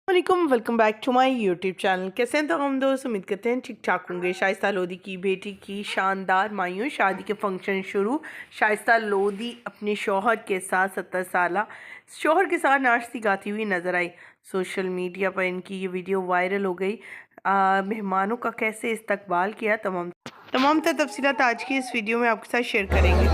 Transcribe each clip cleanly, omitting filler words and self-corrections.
वालेकुम, welcome back to my YouTube channel. कैसे हैं तो हम दोस्त, उम्मीद करते हैं ठीक ठाक होंगे। शाइस्ता लोधी की बेटी की शानदार मायूं शादी के फंक्शन शुरू। शाइस्ता लोधी अपने शौहर के साथ 70 साला शौहर के साथ नाचती गाती हुई नजर आई। सोशल मीडिया पर इनकी ये वीडियो वायरल हो गई। मेहमानों का कैसे इस्तकबाल किया, तमाम तमाम तफसीलात आज की इस वीडियो में आपके साथ शेयर करेंगे।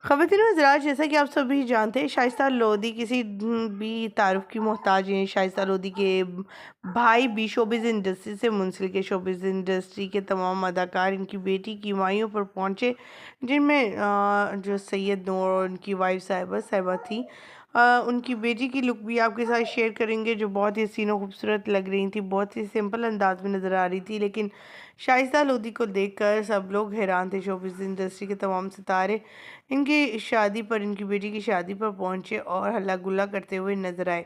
ख़वातीन हज़रात, जैसा कि आप सभी जानते हैं, शाइस्ता लोधी किसी भी तारुफ की मोहताज हैं। शाइस्ता लोधी के भाई भी शोबिज़ इंडस्ट्री से मुंसलिक है। शोबिज़ इंडस्ट्री के तमाम अदाकार इनकी बेटी की माइयों पर पहुंचे, जिनमें जो सैयद नूर और उनकी वाइफ साहिबा थी। उनकी बेटी की लुक भी आपके साथ शेयर करेंगे, जो बहुत ही हसीन और खूबसूरत लग रही थी। बहुत ही सिंपल अंदाज में नज़र आ रही थी, लेकिन शाइस्ता लोधी को देखकर सब लोग हैरान थे। शोबिज़ इंडस्ट्री के तमाम सितारे इनकी शादी पर, इनकी बेटी की शादी पर पहुंचे और हल्ला गुल्ला करते हुए नजर आए।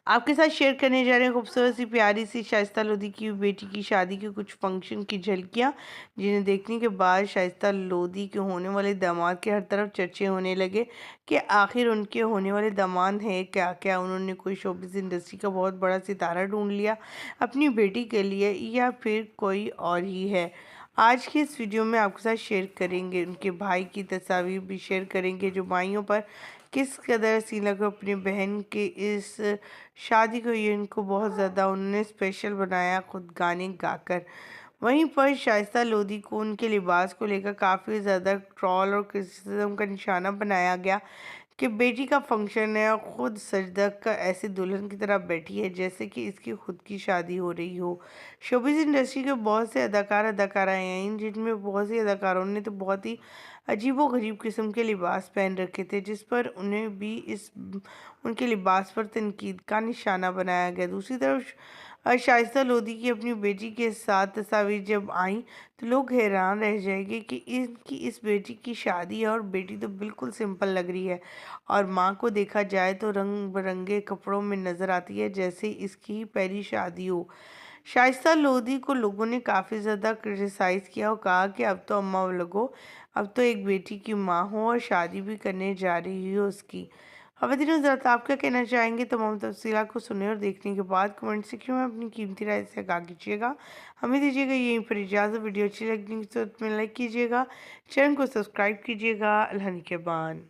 आपके साथ शेयर करने जा रहे हैं खूबसूरत सी प्यारी सी शाइस्ता लोधी की बेटी की शादी के कुछ फंक्शन की झलकियां, जिन्हें देखने के बाद शाइस्ता लोधी के होने वाले दामाद के हर तरफ चर्चे होने लगे कि आखिर उनके होने वाले दामाद हैं क्या। क्या उन्होंने कोई शोबिज़ इंडस्ट्री का बहुत बड़ा सितारा ढूंढ लिया अपनी बेटी के लिए, या फिर कोई और ही है। आज की इस वीडियो में आपके साथ शेयर करेंगे, उनके भाई की तस्वीर भी शेयर करेंगे, जो भाइयों पर किस कदर हसीन लगा। अपनी बहन के इस शादी को ये इनको बहुत ज़्यादा उन्होंने स्पेशल बनाया, खुद गाने गाकर। वहीं पर शाइस्ता लोधी को उनके लिबास को लेकर काफ़ी ज़्यादा ट्रॉल और क्रिटिसिज्म का निशाना बनाया गया कि बेटी का फंक्शन है और खुद सज धज कर ऐसे दुल्हन की तरह बैठी है जैसे कि इसकी खुद की शादी हो रही हो। शोबिज़ इंडस्ट्री के बहुत से अदाकार अदाकाराएँ हैं, जिनमें बहुत सी अदाकारों ने तो बहुत ही अजीबो-गरीब किस्म के लिबास पहन रखे थे, जिस पर उन्हें भी इस उनके लिबास पर तनकीद का निशाना बनाया गया। दूसरी तरफ शाइस्ता लोधी की अपनी बेटी के साथ तस्वीर जब आई, तो लोग हैरान रह जाएंगे कि इनकी इस बेटी की शादी है और बेटी तो बिल्कुल सिंपल लग रही है, और माँ को देखा जाए तो रंग बिरंगे कपड़ों में नज़र आती है, जैसे इसकी ही पहली शादी हो। शाइस्ता लोधी को लोगों ने काफ़ी ज़्यादा क्रिटिसाइज़ किया और कहा कि अब तो अम्मा लगो, अब तो एक बेटी की माँ हो और शादी भी करने जा रही हो उसकी। ख़वातीन हज़रात, आप क्या कहना चाहेंगे? तमाम तफ़सीलात को सुनने और देखने के बाद कमेंट सेक्शन में अपनी कीमती राय से आगाह कीजिएगा। हमें दीजिएगा यहीं पर इजाज़त। वीडियो अच्छी लगने की सूरत में लाइक कीजिएगा, चैनल को सब्सक्राइब कीजिएगा। अल्लाह निगहबान।